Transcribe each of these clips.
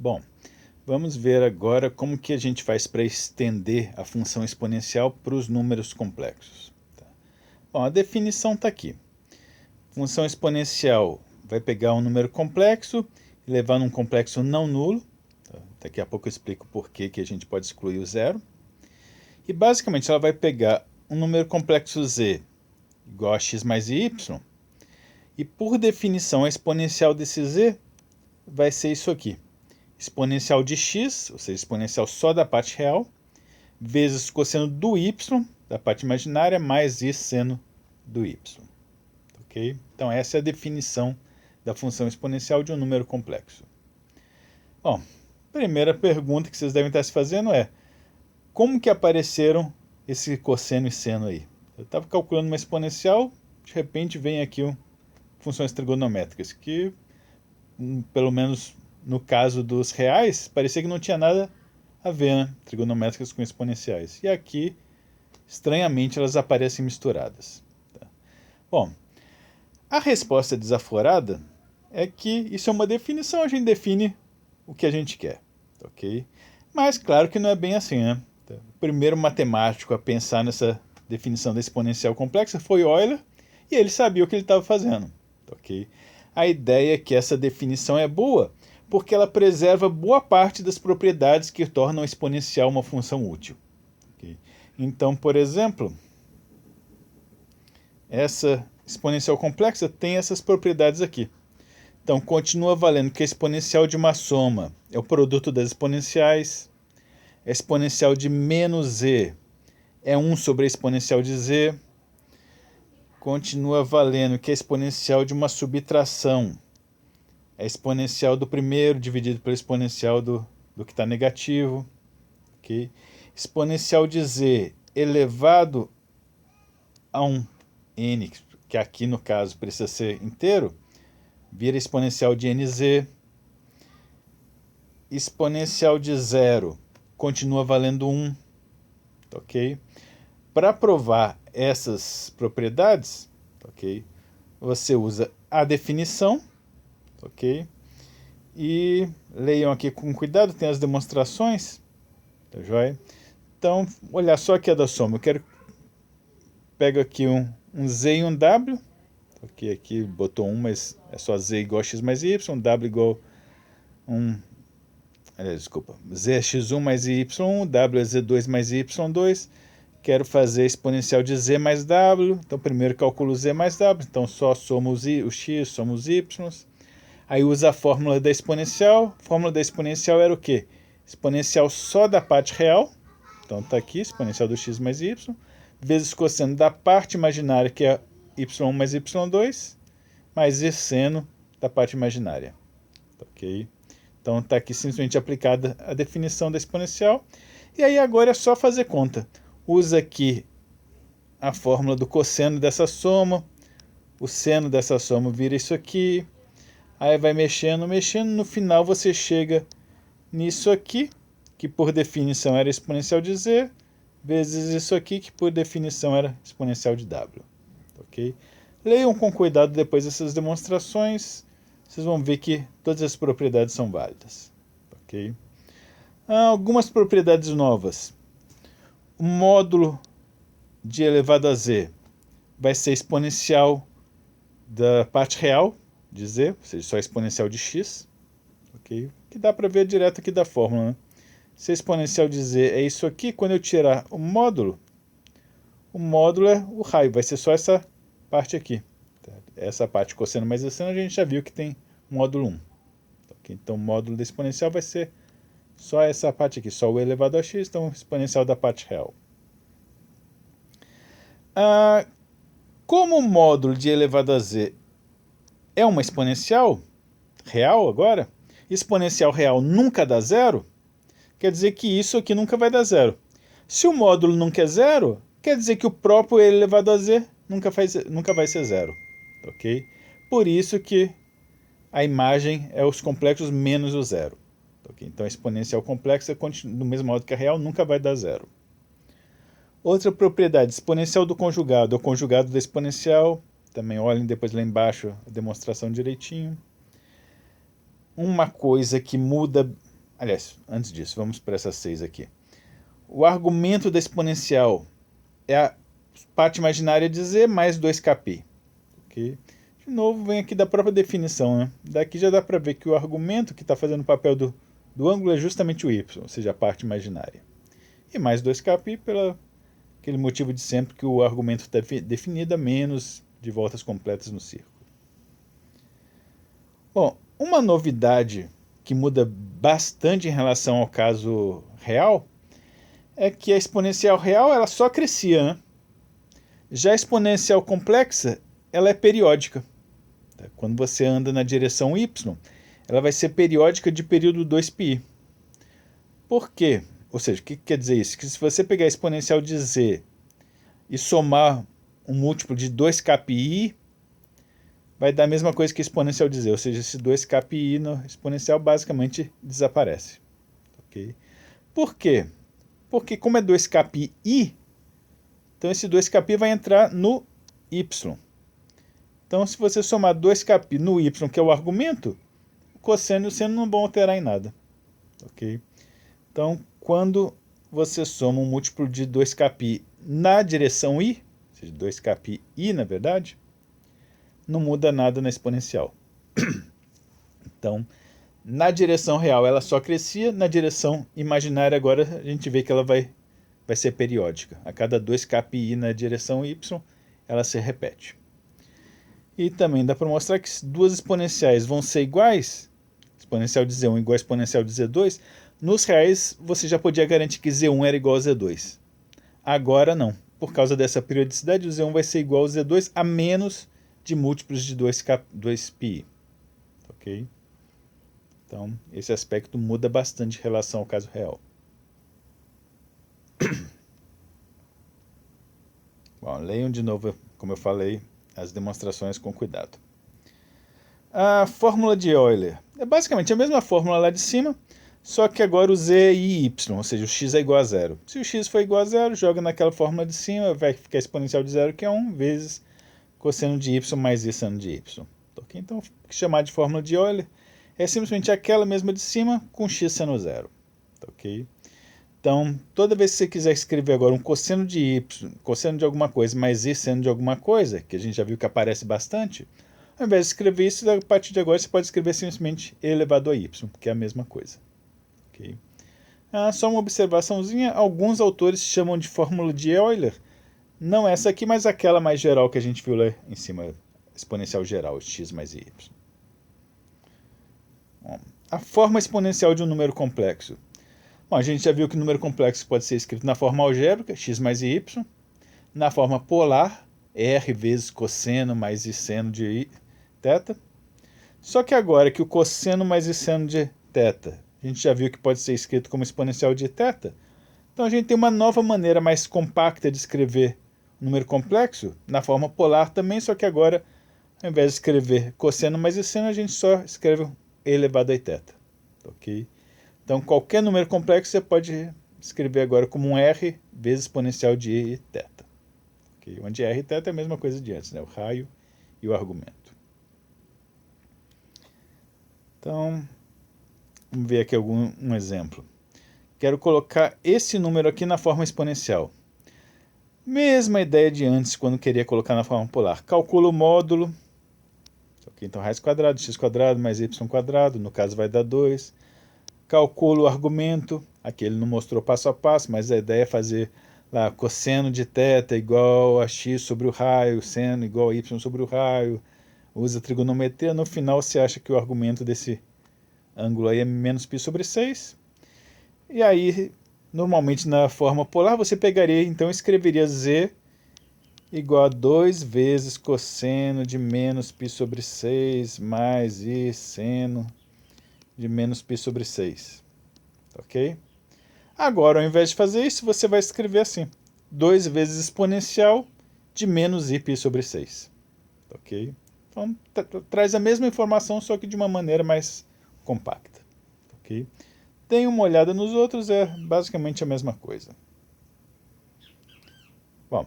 Bom, vamos ver agora como que a gente faz para estender a função exponencial para os números complexos. Tá? Bom, a definição está aqui. Função exponencial vai pegar um número complexo e levar num complexo não nulo. Tá? Daqui a pouco eu explico por que a gente pode excluir o zero. E basicamente ela vai pegar um número complexo z igual a x mais y, e por definição a exponencial desse z vai ser isso aqui. Exponencial de x, ou seja, exponencial só da parte real, vezes cosseno do y, da parte imaginária, mais i seno do y. Okay? Então essa é a definição da função exponencial de um número complexo. Bom, primeira pergunta que vocês devem estar se fazendo é: como que apareceram esse cosseno e seno aí? Eu estava calculando uma exponencial, de repente vem aqui funções trigonométricas, que pelo menos no caso dos reais, parecia que não tinha nada a ver, né? Trigonométricas com exponenciais. E aqui, estranhamente, elas aparecem misturadas. Tá? Bom, a resposta desaforada é que isso é uma definição, a gente define o que a gente quer, ok? Mas claro que não é bem assim, né? O primeiro matemático a pensar nessa definição da exponencial complexa foi Euler, e ele sabia o que ele estava fazendo, ok? A ideia é que essa definição é boa, porque ela preserva boa parte das propriedades que tornam a exponencial uma função útil. Okay? Então, por exemplo, essa exponencial complexa tem essas propriedades aqui. Então, continua valendo que a exponencial de uma soma é o produto das exponenciais, a exponencial de menos z é 1 sobre a exponencial de z, continua valendo que a exponencial de uma subtração é a exponencial do primeiro dividido pela exponencial do que está negativo. Okay? Exponencial de z elevado a um n, que aqui no caso precisa ser inteiro, vira exponencial de nz. Exponencial de zero continua valendo 1. Okay? Para provar essas propriedades, okay, você usa a definição. Ok? E leiam aqui com cuidado, tem as demonstrações. Tá joia? Então, olha só aqui a da soma. Pego aqui um z e um w. Ok, aqui botou 1, mas é só z igual a x mais y, w igual desculpa, z é x1 mais y1, w é z2 mais y2. Quero fazer exponencial de z mais w. Então, primeiro calculo z mais w. Então, só somo o x, somo os y. Aí usa a fórmula da exponencial. A fórmula da exponencial era o quê? Exponencial só da parte real. Então está aqui, exponencial do x mais y, vezes cosseno da parte imaginária, que é y1 mais y2, mais e seno da parte imaginária. Ok? Então está aqui simplesmente aplicada a definição da exponencial. E aí agora é só fazer conta. Usa aqui a fórmula do cosseno dessa soma. O seno dessa soma vira isso aqui. Aí vai mexendo, no final você chega nisso aqui, que por definição era exponencial de z, vezes isso aqui, que por definição era exponencial de w. Ok? Leiam com cuidado depois essas demonstrações, vocês vão ver que todas as propriedades são válidas. Ok? Algumas propriedades novas. O módulo de elevado a z vai ser exponencial da parte real de z, ou seja, só exponencial de x, ok? Que dá para ver direto aqui da fórmula, né? Se a exponencial de z é isso aqui, quando eu tirar o módulo é o raio, vai ser só essa parte aqui. Essa parte cosseno mais seno a gente já viu que tem módulo 1. Okay? Então o módulo da exponencial vai ser só essa parte aqui, só o elevado a x, então exponencial da parte real. Como o módulo de elevado a z é uma exponencial real agora, exponencial real nunca dá zero, quer dizer que isso aqui nunca vai dar zero. Se o módulo nunca é zero, quer dizer que o próprio elevado a z nunca vai ser zero. Ok? Por isso que a imagem é os complexos menos o zero. Okay? Então a exponencial complexa, do mesmo modo que a real, nunca vai dar zero. Outra propriedade, exponencial do conjugado, é o conjugado da exponencial. Também olhem depois lá embaixo a demonstração direitinho. Uma coisa que muda aliás, antes disso, vamos para essa 6 aqui. O argumento da exponencial é a parte imaginária de z mais 2kπ. Okay? De novo, vem aqui da própria definição. Né? Daqui já dá para ver que o argumento que está fazendo o papel do ângulo é justamente o y, ou seja, a parte imaginária. E mais 2kπ pelo aquele motivo de sempre que o argumento está definido a menos de voltas completas no círculo. Bom, uma novidade que muda bastante em relação ao caso real é que a exponencial real ela só crescia. Né? Já a exponencial complexa ela é periódica. Quando você anda na direção y, ela vai ser periódica de período 2π. Por quê? Ou seja, o que quer dizer isso? Que se você pegar a exponencial de z e somar um múltiplo de 2kπi, vai dar a mesma coisa que a exponencial de z. Ou seja, esse 2kπi no exponencial basicamente desaparece. Okay? Por quê? Porque como é 2kπi, então esse 2kπ vai entrar no y. Então, se você somar 2kπ no y, que é o argumento, o cosseno e o seno não vão alterar em nada. Okay? Então, quando você soma um múltiplo de 2kπ na direção i, ou seja, 2kπi na verdade, não muda nada na exponencial. Então, na direção real ela só crescia, na direção imaginária agora a gente vê que ela vai ser periódica. A cada 2kπi na direção y, ela se repete. E também dá para mostrar que se duas exponenciais vão ser iguais, exponencial de z1 igual a exponencial de z2, nos reais você já podia garantir que z1 era igual a z2. Agora não. Por causa dessa periodicidade, o z1 vai ser igual ao z2 a menos de múltiplos de 2πi. Ok? Então, esse aspecto muda bastante em relação ao caso real. Bom, leiam de novo, como eu falei, as demonstrações com cuidado. A fórmula de Euler é basicamente a mesma fórmula lá de cima, só que agora o z e y, ou seja, o x é igual a zero. Se o x for igual a zero, joga naquela fórmula de cima, vai ficar exponencial de zero, que é 1, vezes cosseno de y mais i seno de y. Okay? Então, chamar de fórmula de Euler é simplesmente aquela mesma de cima com x seno zero. Okay? Então, toda vez que você quiser escrever agora um cosseno de y, cosseno de alguma coisa, mais i seno de alguma coisa, que a gente já viu que aparece bastante, ao invés de escrever isso, a partir de agora você pode escrever simplesmente e elevado a y, que é a mesma coisa. Okay? Só uma observaçãozinha, alguns autores chamam de fórmula de Euler, não essa aqui, mas aquela mais geral que a gente viu lá em cima, exponencial geral, x mais y. Bom, a forma exponencial de um número complexo. Bom, a gente já viu que o número complexo pode ser escrito na forma algébrica, x mais y, na forma polar, r vezes cosseno mais i seno de θ. Só que agora que o cosseno mais i seno de θ, a gente já viu que pode ser escrito como exponencial de θ, então a gente tem uma nova maneira mais compacta de escrever o número complexo, na forma polar também, só que agora, ao invés de escrever cosseno mais i seno, a gente só escreve e elevado a θ. Ok? Então, qualquer número complexo você pode escrever agora como um r vezes exponencial de i θ. Okay? Onde r e θ é a mesma coisa de antes, né? O raio e o argumento. Então, vamos ver aqui um exemplo. Quero colocar esse número aqui na forma exponencial. Mesma ideia de antes, quando queria colocar na forma polar. Calculo o módulo. Okay? Então, raiz quadrada, x quadrado mais y quadrado, no caso vai dar 2. Calculo o argumento, aqui ele não mostrou passo a passo, mas a ideia é fazer lá cosseno de θ igual a x sobre o raio, seno igual a y sobre o raio, usa trigonometria, no final você acha que o argumento desse ângulo aí é menos π sobre 6, e aí normalmente na forma polar você pegaria, então escreveria z igual a 2 vezes cosseno de menos π sobre 6 mais i seno de menos π sobre 6. Ok? Agora, ao invés de fazer isso, você vai escrever assim. 2 vezes exponencial de menos i π sobre 6. Ok? Então, traz a mesma informação, só que de uma maneira mais compacta. Ok? Dê uma olhada nos outros, é basicamente a mesma coisa. Bom,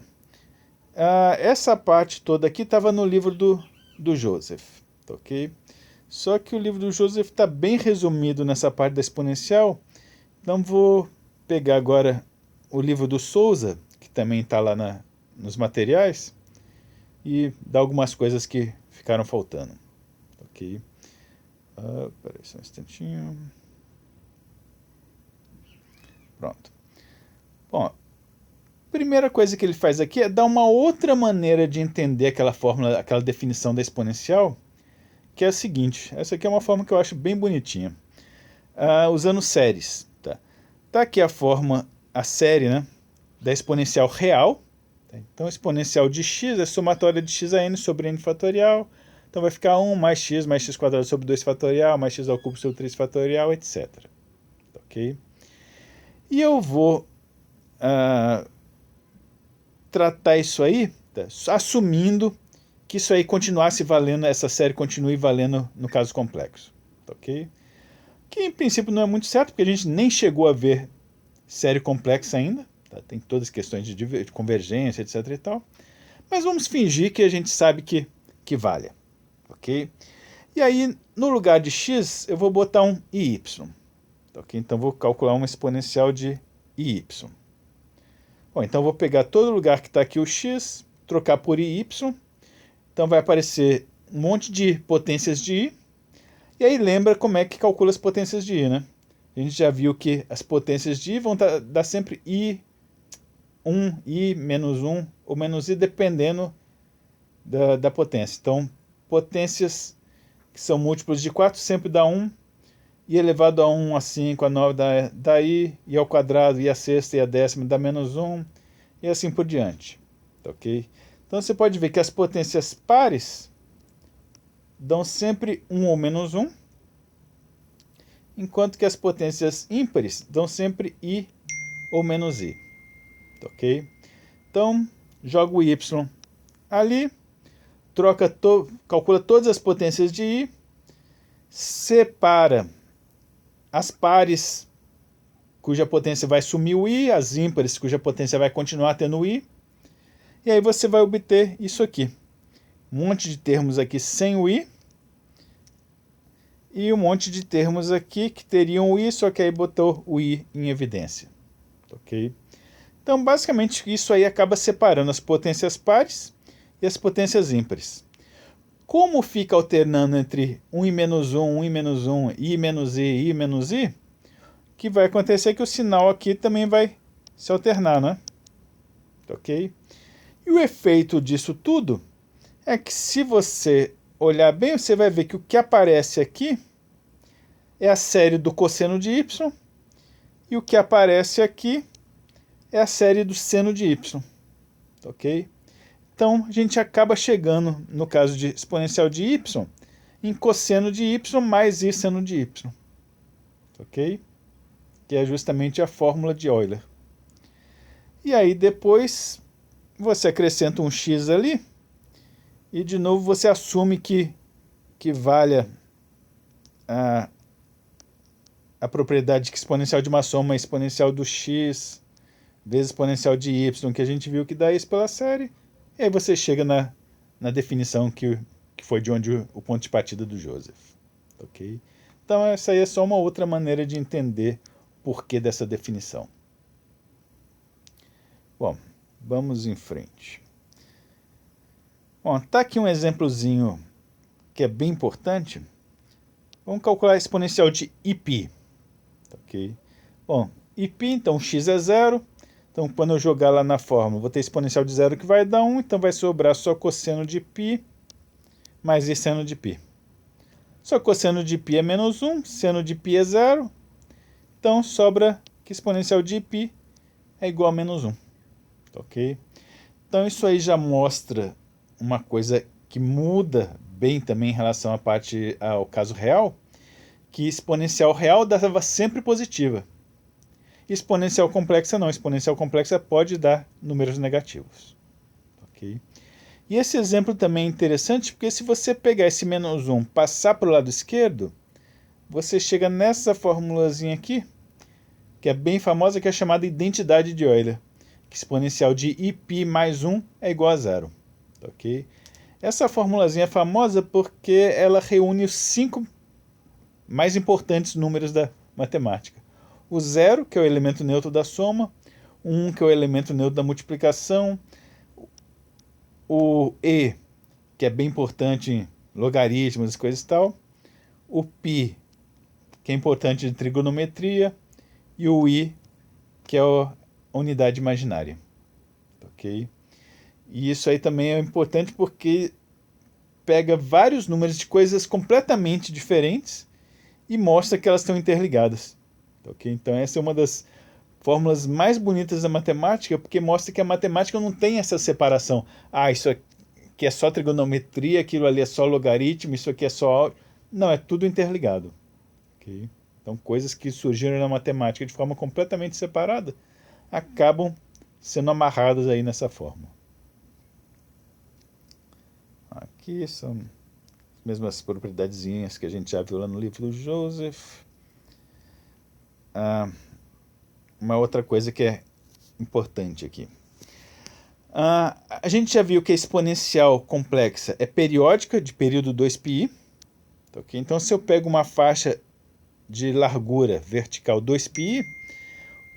essa parte toda aqui estava no livro do Joseph. Ok? Só que o livro do Joseph está bem resumido nessa parte da exponencial, então vou pegar agora o livro do Souza, que também está lá nos materiais, e dar algumas coisas que ficaram faltando. Ok? Peraí só um instantinho. Pronto. Bom, a primeira coisa que ele faz aqui é dar uma outra maneira de entender aquela fórmula, aquela definição da exponencial, que é a seguinte. Essa aqui é uma forma que eu acho bem bonitinha. Usando séries. Tá aqui a forma, a série, né, da exponencial real. Então, a exponencial de x é somatória de x a n sobre n fatorial. Então, vai ficar 1 mais x quadrado sobre 2 fatorial, mais x ao cubo sobre 3 fatorial, etc. Ok? E eu vou tratar isso aí, assumindo que isso aí continuasse valendo, essa série continue valendo no caso complexo. Ok? Que em princípio não é muito certo, porque a gente nem chegou a ver série complexa ainda. Tem todas as questões de convergência, etc. e tal. Mas vamos fingir que a gente sabe que vale. Ok? E aí, no lugar de x, eu vou botar um iy. Ok? Então, vou calcular uma exponencial de iy. Bom, então vou pegar todo lugar que está aqui o x, trocar por iy. Então, vai aparecer um monte de potências de i. E aí, lembra como é que calcula as potências de i, né? A gente já viu que as potências de i vão dar sempre i, 1, i, menos 1 ou menos i, dependendo da potência. Então, potências que são múltiplos de 4 sempre dá 1, i elevado a 1, a 5, a 9 dá i, i ao quadrado, i a sexta e a décima dá menos 1, e assim por diante. Ok? Então, você pode ver que as potências pares dão sempre 1 ou menos 1, enquanto que as potências ímpares dão sempre i ou menos i. Ok? Então, jogo o y ali, calcula todas as potências de i, separa as pares cuja potência vai sumir o i, as ímpares cuja potência vai continuar tendo o i, e aí você vai obter isso aqui. Um monte de termos aqui sem o i, e um monte de termos aqui que teriam o i, só que aí botou o i em evidência. Ok? Então, basicamente, isso aí acaba separando as potências pares e as potências ímpares. Como fica alternando entre 1 e menos 1, 1 e menos 1, i menos i, i menos i, o que vai acontecer é que o sinal aqui também vai se alternar, né? Ok? E o efeito disso tudo é que, se você olhar bem, você vai ver que o que aparece aqui é a série do cosseno de y, e o que aparece aqui é a série do seno de y. Ok? Então, a gente acaba chegando, no caso de exponencial de y, em cosseno de y mais i seno de y. Ok? Que é justamente a fórmula de Euler. E aí depois você acrescenta um x ali, e de novo você assume que valha a propriedade que exponencial de uma soma é exponencial do x vezes exponencial de y, que a gente viu que dá isso pela série, e aí você chega na definição que foi de onde o ponto de partida do Joseph. Ok? Então essa aí é só uma outra maneira de entender o porquê dessa definição. Bom, vamos em frente. Bom, tá aqui um exemplozinho que é bem importante. Vamos calcular a exponencial de π. Ok? Bom, π, então x é 0. Então, quando eu jogar lá na fórmula, vou ter exponencial de 0 que vai dar 1. Então, vai sobrar só cosseno de π mais i seno de π. Só cosseno de π é menos 1, seno de π é 0. Então, sobra que exponencial de π é igual a menos 1. Ok? Então, isso aí já mostra uma coisa que muda bem também em relação ao caso real, que exponencial real dava sempre positiva. Exponencial complexa não. Exponencial complexa pode dar números negativos. Ok? E esse exemplo também é interessante, porque se você pegar esse menos 1 passar para o lado esquerdo, você chega nessa formulazinha aqui, que é bem famosa, que é chamada identidade de Euler, que exponencial de π mais 1 é igual a 0. Ok? Essa formulazinha é famosa porque ela reúne os 5 mais importantes números da matemática. O 0, que é o elemento neutro da soma, o 1, que é o elemento neutro da multiplicação, o e, que é bem importante em logaritmos e coisas e tal, o π, que é importante de trigonometria, e o i, que é a unidade imaginária. Ok? E isso aí também é importante porque pega vários números de coisas completamente diferentes e mostra que elas estão interligadas. Ok? Então essa é uma das fórmulas mais bonitas da matemática, porque mostra que a matemática não tem essa separação. Ah, isso aqui é só trigonometria, aquilo ali é só logaritmo, isso aqui é só... Não, é tudo interligado. Okay? Então coisas que surgiram na matemática de forma completamente separada acabam sendo amarradas aí nessa fórmula. Aqui são as mesmas propriedadezinhas que a gente já viu lá no livro do Joseph. Uma outra coisa que é importante aqui. A gente já viu que a exponencial complexa é periódica, de período 2πi. Okay? Então, se eu pego uma faixa de largura vertical 2πi,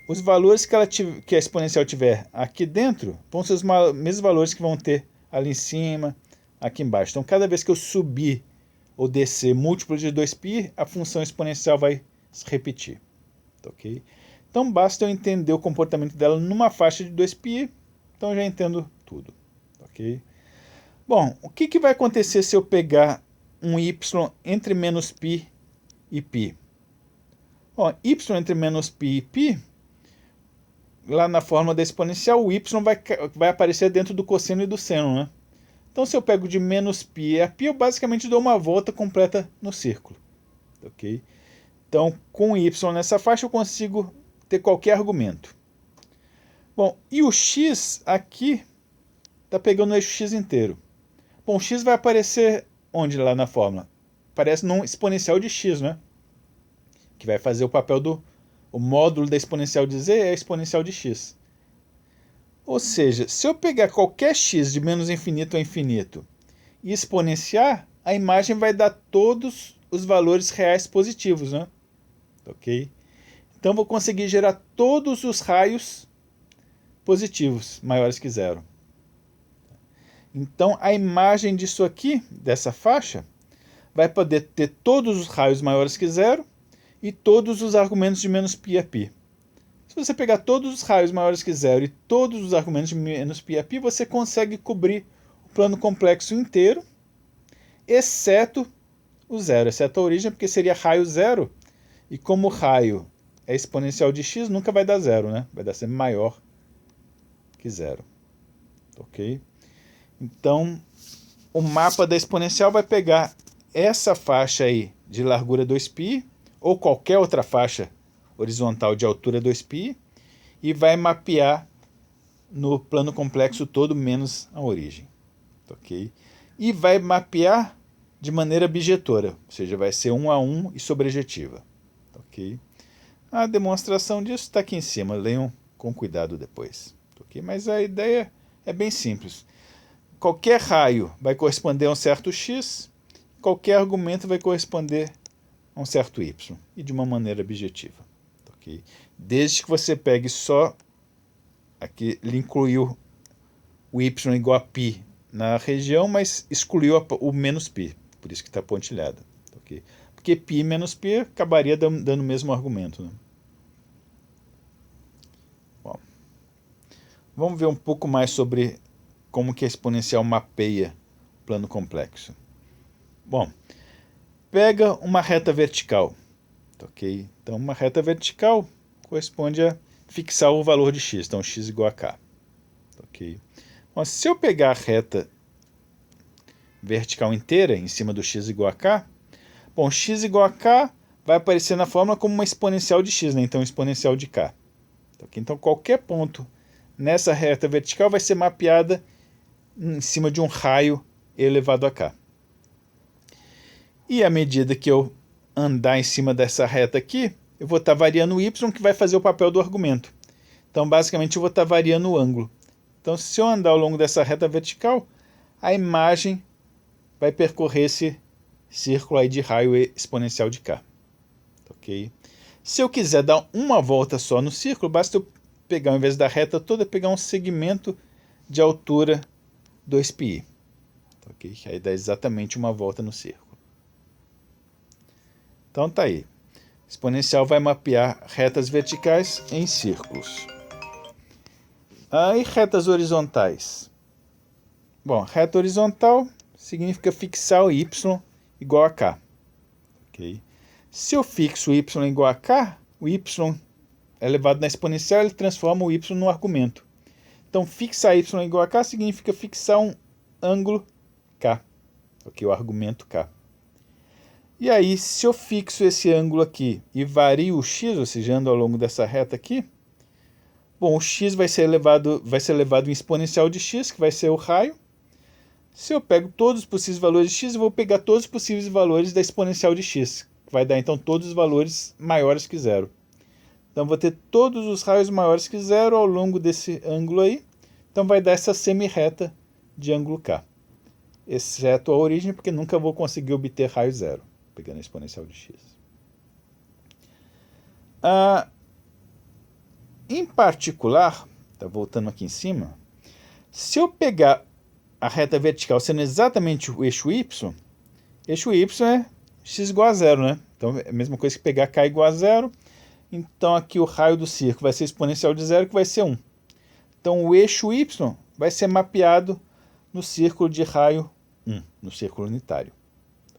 os valores que a exponencial tiver aqui dentro vão ser os mesmos valores que vão ter ali em cima, aqui embaixo. Então, cada vez que eu subir ou descer múltiplo de 2π, a função exponencial vai se repetir. Okay? Então, basta eu entender o comportamento dela numa faixa de 2π, então eu já entendo tudo. Okay? Bom, o que vai acontecer se eu pegar um y entre menos π e π? Bom, y entre menos π e π, lá na fórmula da exponencial, o y vai aparecer dentro do cosseno e do seno, né? Então, se eu pego de menos π a π, eu basicamente dou uma volta completa no círculo. Ok? Então, com y nessa faixa, eu consigo ter qualquer argumento. Bom, e o x aqui está pegando o eixo x inteiro. Bom, o x vai aparecer onde lá na fórmula? Aparece num exponencial de x, né? Que vai fazer o papel do... O módulo da exponencial de z é a exponencial de x. Ou seja, se eu pegar qualquer x de menos infinito a infinito e exponenciar, a imagem vai dar todos os valores reais positivos, né? Ok? Então, vou conseguir gerar todos os raios positivos, maiores que zero. Então, a imagem disso aqui, dessa faixa, vai poder ter todos os raios maiores que zero e todos os argumentos de menos π a π. Se você pegar todos os raios maiores que zero e todos os argumentos de menos π a π, você consegue cobrir o plano complexo inteiro, exceto o zero, exceto a origem, porque seria raio zero, e como o raio é exponencial de x, nunca vai dar zero, né? Vai dar sempre maior que zero. Ok? Então, o mapa da exponencial vai pegar essa faixa aí de largura 2π, ou qualquer outra faixa horizontal de altura 2π, e vai mapear no plano complexo todo menos a origem. Ok? E vai mapear de maneira bijetora, ou seja, vai ser 1 a 1 e sobrejetiva. Ok? A demonstração disso está aqui em cima, leiam com cuidado depois. Ok? Mas a ideia é bem simples. Qualquer raio vai corresponder a um certo x, qualquer argumento vai corresponder a um certo y, e de uma maneira objetiva. Okay? Desde que você pegue só, aqui ele incluiu o y igual a π na região, mas excluiu o menos π, por isso que está pontilhado. Okay? Porque π menos π acabaria dando o mesmo argumento. Né? Bom, vamos ver um pouco mais sobre como que a exponencial mapeia o plano complexo. Bom, pega uma reta vertical. Ok? Então, uma reta vertical corresponde a fixar o valor de x. Então, x igual a k. Ok? Bom, se eu pegar a reta vertical inteira em cima do x igual a k, bom, x igual a k vai aparecer na fórmula como uma exponencial de x, né? Então, exponencial de k. Ok? Então, qualquer ponto nessa reta vertical vai ser mapeada em cima de um raio elevado a k. E à medida que eu andar em cima dessa reta aqui, eu vou estar variando o y, que vai fazer o papel do argumento. Então, basicamente, eu vou estar variando o ângulo. Então, se eu andar ao longo dessa reta vertical, a imagem vai percorrer esse círculo aí de raio exponencial de k. Ok? Se eu quiser dar uma volta só no círculo, basta eu pegar, ao invés da reta toda, pegar um segmento de altura 2πi. Ok? Aí dá exatamente uma volta no círculo. Então tá aí. Exponencial vai mapear retas verticais em círculos. E retas horizontais? Bom, reta horizontal significa fixar o y igual a k. Okay? Se eu fixo y igual a k, o y elevado na exponencial, ele transforma o y no argumento. Então, fixar y igual a k significa fixar um ângulo k, okay? O argumento k. E aí, se eu fixo esse ângulo aqui e vario o x, ou seja, ando ao longo dessa reta aqui, bom, o x vai ser elevado em exponencial de x, que vai ser o raio. Se eu pego todos os possíveis valores de x, eu vou pegar todos os possíveis valores da exponencial de x, que vai dar então todos os valores maiores que zero. Então vou ter todos os raios maiores que zero ao longo desse ângulo aí. Então vai dar essa semi-reta de ângulo k. Exceto a origem, porque nunca vou conseguir obter raio zero, pegando a exponencial de x. Em particular, tá voltando aqui em cima, se eu pegar a reta vertical sendo exatamente o eixo y é x igual a zero, né? Então é a mesma coisa que pegar k igual a zero. Então aqui o raio do círculo vai ser exponencial de zero, que vai ser 1. Então o eixo y vai ser mapeado no círculo de raio 1, no círculo unitário.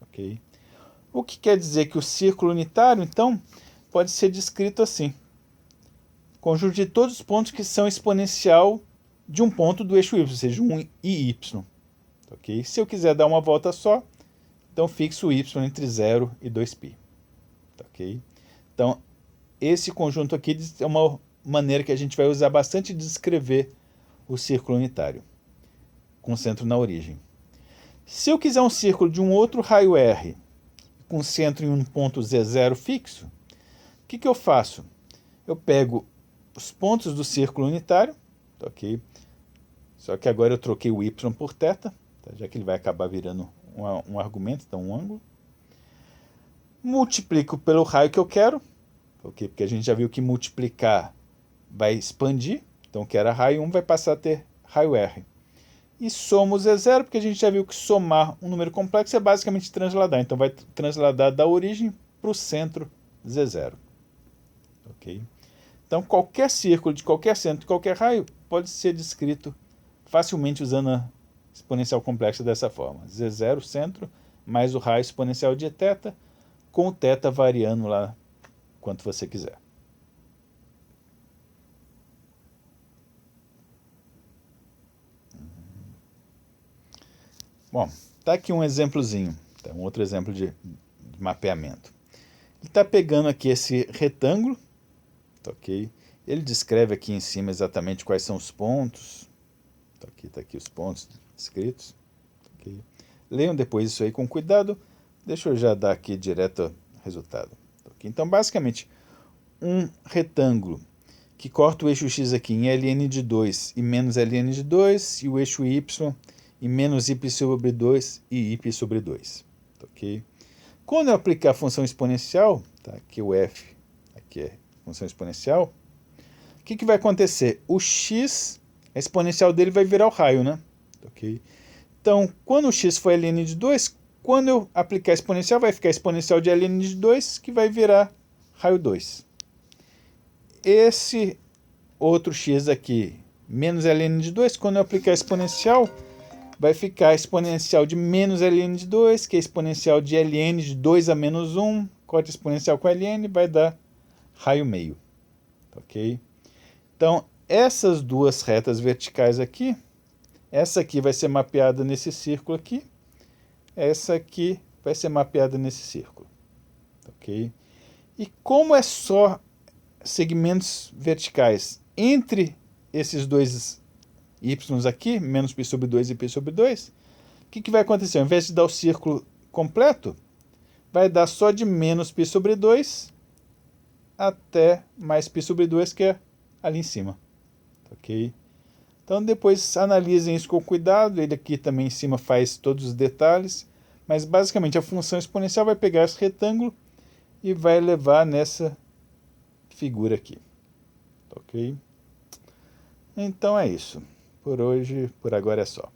Okay? O que quer dizer que o círculo unitário, então, pode ser descrito assim. Conjunto de todos os pontos que são exponencial de um ponto do eixo y, ou seja, 1 e y. Okay? Se eu quiser dar uma volta só, então fixo o y entre 0 e 2π. Okay? Então, esse conjunto aqui é uma maneira que a gente vai usar bastante de descrever o círculo unitário, com centro na origem. Se eu quiser um círculo de um outro raio R, com centro em um ponto Z0 fixo, o que eu faço? Eu pego os pontos do círculo unitário, ok? Só que agora eu troquei o y por θ, tá? Já que ele vai acabar virando um argumento, então um ângulo. Multiplico pelo raio que eu quero, okay? Porque a gente já viu que multiplicar vai expandir, então que era raio 1 vai passar a ter raio R. E somo Z0, porque a gente já viu que somar um número complexo é basicamente transladar, então vai transladar da origem para o centro Z0. Okay? Então qualquer círculo de qualquer centro de qualquer raio pode ser descrito facilmente usando a exponencial complexa dessa forma. Z0, centro, mais o raio exponencial de θ, com o θ variando lá quanto você quiser. Bom, tá aqui um exemplozinho, tá? Um outro exemplo de mapeamento. Ele está pegando aqui esse retângulo, tá ok? Ele descreve aqui em cima exatamente quais são os pontos. Tá aqui os pontos escritos. Tá okay? Leiam depois isso aí com cuidado. Deixa eu já dar aqui direto o resultado. Tá okay? Então, basicamente, um retângulo que corta o eixo x aqui em ln de 2 e menos ln de 2, e o eixo y e menos y sobre 2 e y sobre 2. Tá okay? Quando eu aplicar a função exponencial, tá? Aqui o f, aqui é função exponencial, o que vai acontecer? O x, a exponencial dele vai virar o raio, né? Tá okay? Então, quando o x for ln de 2, quando eu aplicar a exponencial, vai ficar exponencial de ln de 2, que vai virar raio 2. Esse outro x aqui, menos ln de 2, quando eu aplicar a exponencial, vai ficar exponencial de menos ln de 2, que é exponencial de ln de 2 a menos 1, corta exponencial com ln, vai dar raio meio. Ok? Então, essas duas retas verticais aqui, essa aqui vai ser mapeada nesse círculo aqui, essa aqui vai ser mapeada nesse círculo. Ok? E como é só segmentos verticais entre esses dois y aqui, menos π sobre 2 e π sobre 2, o que vai acontecer? Ao invés de dar o círculo completo, vai dar só de menos π sobre 2 até mais π sobre 2, que é ali em cima. Ok? Então depois analisem isso com cuidado, ele aqui também em cima faz todos os detalhes, mas basicamente a função exponencial vai pegar esse retângulo e vai levar nessa figura aqui, ok? Então é isso, por hoje, por agora é só.